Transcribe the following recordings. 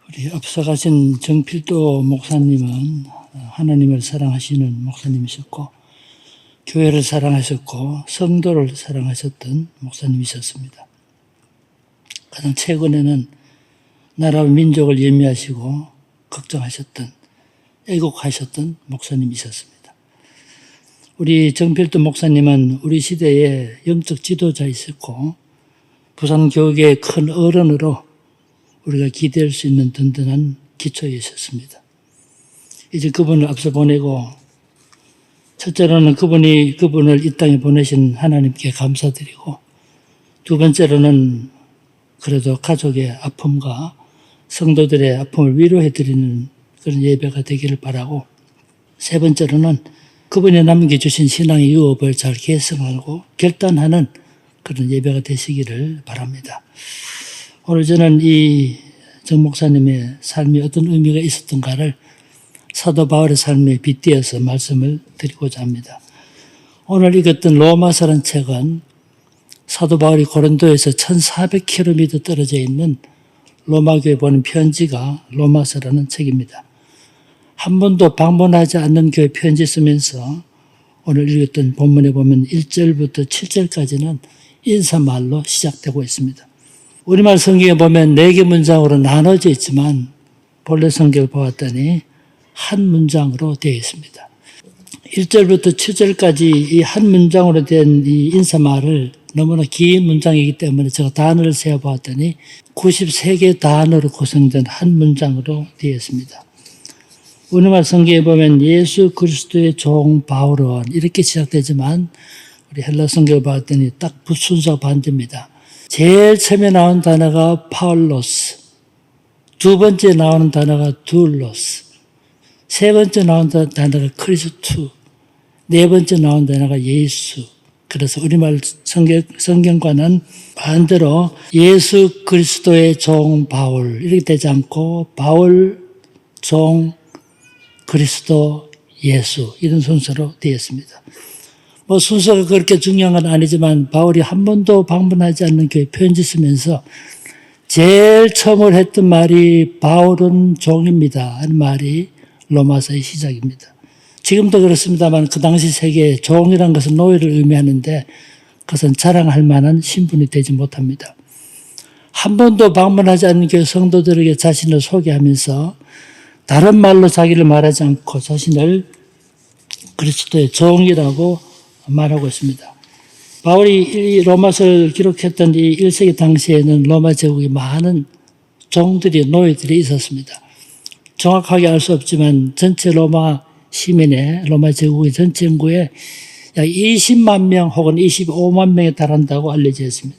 우리 앞서가신 정필도 목사님은 하나님을 사랑하시는 목사님이셨고 교회를 사랑하셨고 성도를 사랑하셨던 목사님이셨습니다. 가장 최근에는 나라와 민족을 예미하시고 걱정하셨던 애국하셨던 목사님이셨습니다. 우리 정필도 목사님은 우리 시대의 영적 지도자이셨고 부산교육의 큰 어른으로 우리가 기대할 수 있는 든든한 기초이셨습니다. 이제 그분을 앞서 보내고 첫째로는 그분을 이 땅에 보내신 하나님께 감사드리고 두 번째로는 그래도 가족의 아픔과 성도들의 아픔을 위로해드리는 그런 예배가 되기를 바라고 세 번째로는 그분이 남겨주신 신앙의 유업을 잘 계승하고 결단하는 그런 예배가 되시기를 바랍니다. 오늘 저는 이 정 목사님의 삶이 어떤 의미가 있었던가를 사도 바울의 삶에 빗대어서 말씀을 드리고자 합니다. 오늘 읽었던 로마서라는 책은 사도 바울이 고린도에서 1400km 떨어져 있는 로마교에 보낸 편지가 로마서라는 책입니다. 한 번도 방문하지 않는 교회 편지 쓰면서 오늘 읽었던 본문에 보면 1절부터 7절까지는 인사말로 시작되고 있습니다. 우리말 성경에 보면 4개 문장으로 나눠져 있지만 본래 성경을 보았더니 한 문장으로 되어 있습니다. 1절부터 7절까지 이 한 문장으로 된 이 인사말을 너무나 긴 문장이기 때문에 제가 단어를 세어보았더니 93개 단어로 구성된 한 문장으로 되어 있습니다. 우리말 성경에 보면 예수 그리스도의 종 바울은 이렇게 시작되지만 우리 헬라 성경을 봤더니 딱 순서가 반대입니다. 제일 처음에 나온 단어가 파울로스, 두 번째 나오는 단어가 둘로스, 세 번째 나온 단어가 크리스투, 네 번째 나온 단어가 예수. 그래서 우리말 성경과는 반대로 예수 그리스도의 종 바울 이렇게 되지 않고 바울, 종, 그리스도, 예수 이런 순서로 되어 있습니다. 순서가 그렇게 중요한 건 아니지만 바울이 한 번도 방문하지 않는 교회 편지 쓰면서 제일 처음으로 했던 말이 바울은 종입니다 하는 말이 로마서의 시작입니다. 지금도 그렇습니다만 그 당시 세계에 종이라는 것은 노예를 의미하는데 그것은 자랑할 만한 신분이 되지 못합니다. 한 번도 방문하지 않는 교회 성도들에게 자신을 소개하면서 다른 말로 자기를 말하지 않고 자신을 그리스도의 종이라고 말하고 있습니다. 바울이 이 로마서를 기록했던 이 1세기 당시에는 로마 제국에 많은 종들이 노예들이 있었습니다. 정확하게 알 수 없지만 전체 로마 시민의 로마 제국의 전체 인구의 약 20만 명 혹은 25만 명에 달한다고 알려져 있습니다.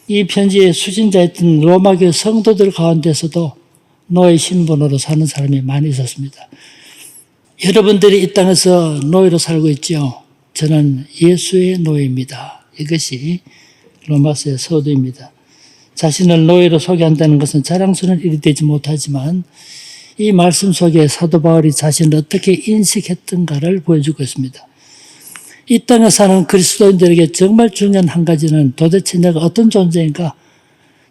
이 편지에 수신자였던 로마교회 성도들 가운데서도 노예 신분으로 사는 사람이 많이 있었습니다. 여러분들이 이 땅에서 노예로 살고 있죠. 저는 예수의 노예입니다. 이것이 로마서의 서두입니다. 자신을 노예로 소개한다는 것은 자랑스러운 일이 되지 못하지만 이 말씀 속에 사도 바울이 자신을 어떻게 인식했던가를 보여주고 있습니다. 이 땅에 사는 그리스도인들에게 정말 중요한 한 가지는 도대체 내가 어떤 존재인가,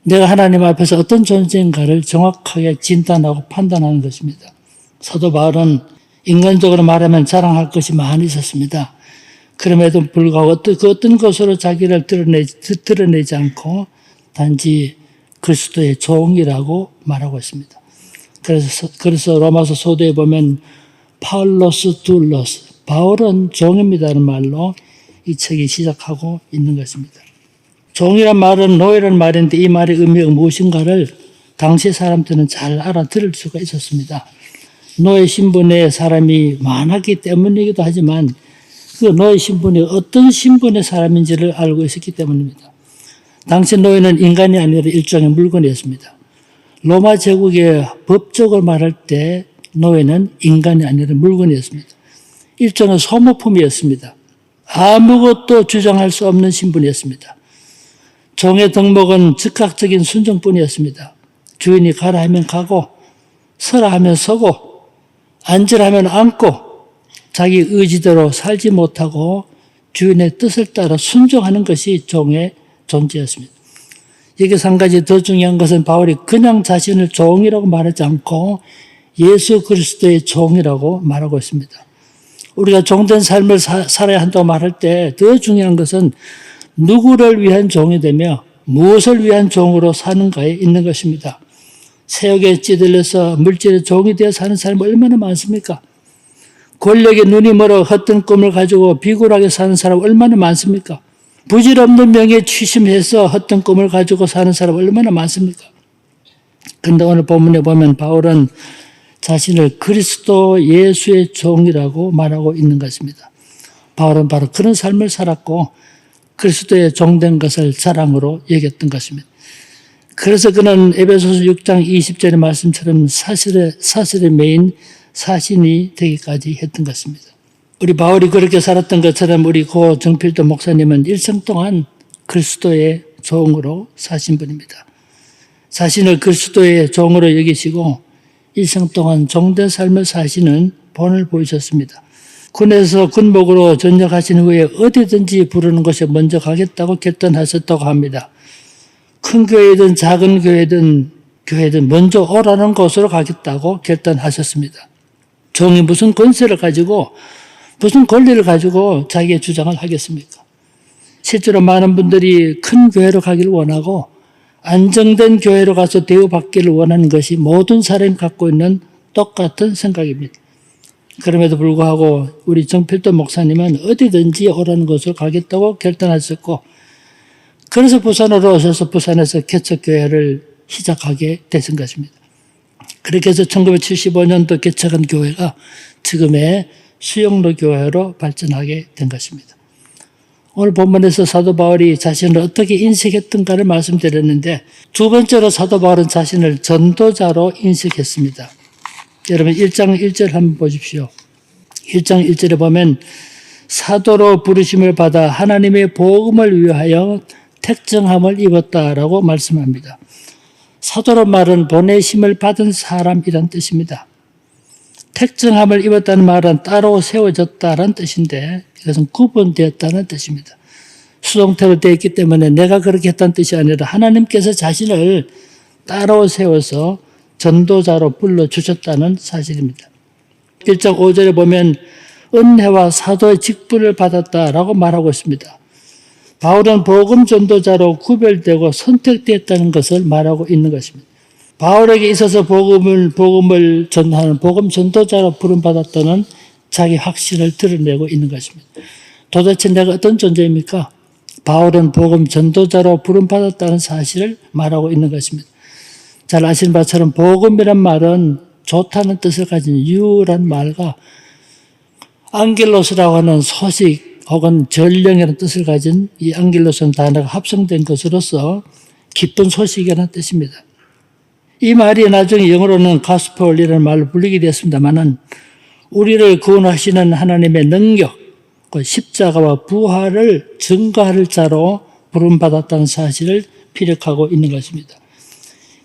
내가 하나님 앞에서 어떤 존재인가를 정확하게 진단하고 판단하는 것입니다. 사도 바울은 인간적으로 말하면 자랑할 것이 많이 있었습니다. 그럼에도 불구하고 그 어떤 것으로 자기를 드러내지 않고 단지 그리스도의 종이라고 말하고 있습니다. 그래서 로마서 소도에 보면 파울로스 둘로스, 바울은 종입니다라는 말로 이 책이 시작하고 있는 것입니다. 종이란 말은 노예라는 말인데 이 말의 의미가 무엇인가를 당시 사람들은 잘 알아들을 수가 있었습니다. 노예 신분의 사람이 많았기 때문이기도 하지만 그 노예 신분이 어떤 신분의 사람인지를 알고 있었기 때문입니다. 당시 노예는 인간이 아니라 일종의 물건이었습니다. 로마 제국의 법적으로 말할 때 노예는 인간이 아니라 물건이었습니다. 일종의 소모품이었습니다. 아무것도 주장할 수 없는 신분이었습니다. 종의 덕목은 즉각적인 순종뿐이었습니다. 주인이 가라 하면 가고 서라 하면 서고 앉으라 하면 앉고 자기 의지대로 살지 못하고 주인의 뜻을 따라 순종하는 것이 종의 존재였습니다. 여기서 한 가지 더 중요한 것은 바울이 그냥 자신을 종이라고 말하지 않고 예수 그리스도의 종이라고 말하고 있습니다. 우리가 종된 삶을 살아야 한다고 말할 때 더 중요한 것은 누구를 위한 종이 되며 무엇을 위한 종으로 사는가에 있는 것입니다. 세욕에 찌들려서 물질의 종이 되어 사는 사람이 얼마나 많습니까? 권력에 눈이 멀어 헛된 꿈을 가지고 비굴하게 사는 사람 얼마나 많습니까? 부질없는 명예에 취심해서 헛된 꿈을 가지고 사는 사람 얼마나 많습니까? 그런데 오늘 본문에 보면 바울은 자신을 그리스도 예수의 종이라고 말하고 있는 것입니다. 바울은 바로 그런 삶을 살았고 그리스도의 종된 것을 자랑으로 여겼던 것입니다. 그래서 그는 에베소서 6장 20절의 말씀처럼 사실의 메인 사신이 되기까지 했던 것입니다. 우리 바울이 그렇게 살았던 것처럼 우리 고 정필도 목사님은 일생 동안 그리스도의 종으로 사신 분입니다. 자신을 그리스도의 종으로 여기시고 일생 동안 종된 삶을 사시는 본을 보이셨습니다. 군에서 군목으로 전역하신 후에 어디든지 부르는 곳에 먼저 가겠다고 결단하셨다고 합니다. 큰 교회든 작은 교회든 먼저 오라는 곳으로 가겠다고 결단하셨습니다. 종이 무슨 권세를 가지고 무슨 권리를 가지고 자기의 주장을 하겠습니까? 실제로 많은 분들이 큰 교회로 가기를 원하고 안정된 교회로 가서 대우받기를 원하는 것이 모든 사람이 갖고 있는 똑같은 생각입니다. 그럼에도 불구하고 우리 정필도 목사님은 어디든지 오라는 곳으로 가겠다고 결단하셨고 그래서 부산으로 오셔서 부산에서 개척교회를 시작하게 되신 것입니다. 그렇게 해서 1975년도 개척한 교회가 지금의 수영로 교회로 발전하게 된 것입니다. 오늘 본문에서 사도 바울이 자신을 어떻게 인식했던가를 말씀드렸는데 두 번째로 사도 바울은 자신을 전도자로 인식했습니다. 여러분 1장 1절 한번 보십시오. 1장 1절에 보면 사도로 부르심을 받아 하나님의 복음을 위하여 택정함을 입었다라고 말씀합니다. 사도로 말은 보내심을 받은 사람이란 뜻입니다. 택정함을 입었다는 말은 따로 세워졌다는 뜻인데 이것은 구분되었다는 뜻입니다. 수동태로 되어 있기 때문에 내가 그렇게 했다는 뜻이 아니라 하나님께서 자신을 따로 세워서 전도자로 불러주셨다는 사실입니다. 1장 5절에 보면 은혜와 사도의 직분을 받았다라고 말하고 있습니다. 바울은 복음 전도자로 구별되고 선택되었다는 것을 말하고 있는 것입니다. 바울에게 있어서 복음을 전하는 복음 전도자로 부름받았다는 자기 확신을 드러내고 있는 것입니다. 도대체 내가 어떤 존재입니까? 바울은 복음 전도자로 부름받았다는 사실을 말하고 있는 것입니다. 잘 아시는 바처럼 복음이란 말은 좋다는 뜻을 가진 유란 말과 안겔로스라고 하는 소식 혹은 전령이라는 뜻을 가진 이 안겔로스는 단어가 합성된 것으로서 기쁜 소식이라는 뜻입니다. 이 말이 나중에 영어로는 가스펠이라는 말로 불리게 되었습니다만은 우리를 구원하시는 하나님의 능력, 그 십자가와 부활을 증거할 자로 부름받았다는 사실을 피력하고 있는 것입니다.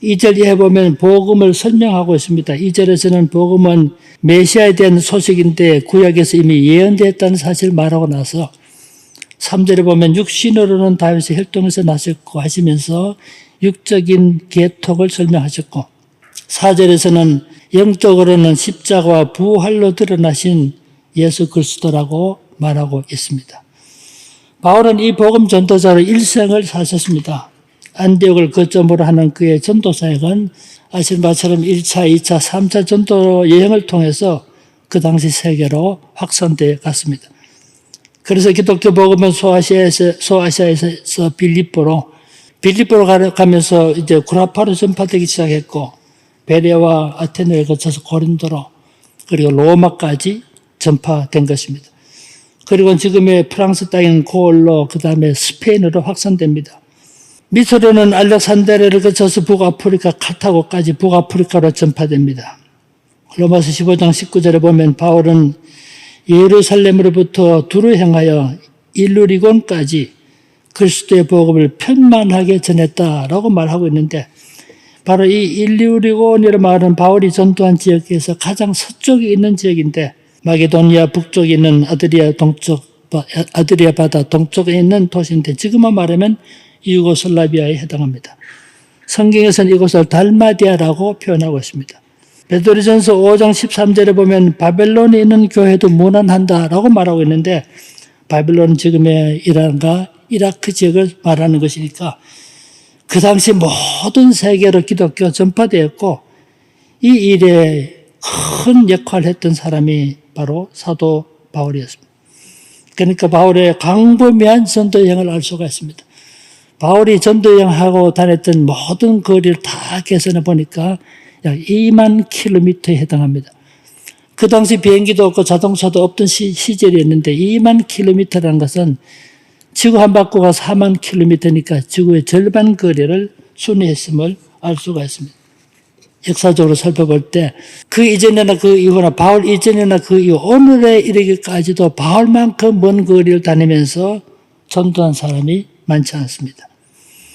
2절 이하에 보면 복음을 설명하고 있습니다. 2절에서는 복음은 메시아에 대한 소식인데 구약에서 이미 예언되었다는 사실을 말하고 나서 3절에 보면 육신으로는 다윗의 혈통에서 나셨고 하시면서 육적인 계통을 설명하셨고 4절에서는 영적으로는 십자가와 부활로 드러나신 예수 그리스도라고 말하고 있습니다. 바울은 이 복음 전도자로 일생을 사셨습니다. 안디옥을 거점으로 하는 그의 전도 사역은 아시는 바처럼 1차, 2차, 3차 전도 여행을 통해서 그 당시 세계로 확산되어 갔습니다. 그래서 기독교 복음은 소아시아에서 빌립보로 가면서 이제 구라파로 전파되기 시작했고 베레와 아테네를 거쳐서 고린도로 그리고 로마까지 전파된 것입니다. 그리고 지금의 프랑스 땅인 고을로 그 다음에 스페인으로 확산됩니다. 밑으로는 알렉산드리아를 거쳐서 북아프리카 카타고까지 북아프리카로 전파됩니다. 로마서 15장 19절에 보면 바울은 예루살렘으로부터 두루 향하여 일루리곤까지 그리스도의 복음을 편만하게 전했다라고 말하고 있는데 바로 이 일루리곤이라는 말은 바울이 전도한 지역에서 가장 서쪽에 있는 지역인데 마게도니아 북쪽에 있는 아드리아 바다 동쪽에 있는 도시인데 지금만 말하면 유고슬라비아에 해당합니다. 성경에서는 이곳을 달마디아라고 표현하고 있습니다. 베드로전서 5장 13절에 보면 바벨론에 있는 교회도 무난한다라고 말하고 있는데 바벨론은 지금의 이란과 이라크 지역을 말하는 것이니까 그 당시 모든 세계로 기독교가 전파되었고 이 일에 큰 역할을 했던 사람이 바로 사도 바울이었습니다. 그러니까 바울의 광범위한 전도 여행을 알 수가 있습니다. 바울이 전도 여행하고 다녔던 모든 거리를 다 계산해 보니까 약 2만 킬로미터에 해당합니다. 그 당시 비행기도 없고 자동차도 없던 시절이었는데 2만 킬로미터라는 것은 지구 한 바퀴가 4만 킬로미터니까 지구의 절반 거리를 순회했음을 알 수가 있습니다. 역사적으로 살펴볼 때 그 이전이나 그 이후나 바울 이전이나 그 이후 오늘에 이르기까지도 바울만큼 먼 거리를 다니면서 전도한 사람이 많지 않습니다.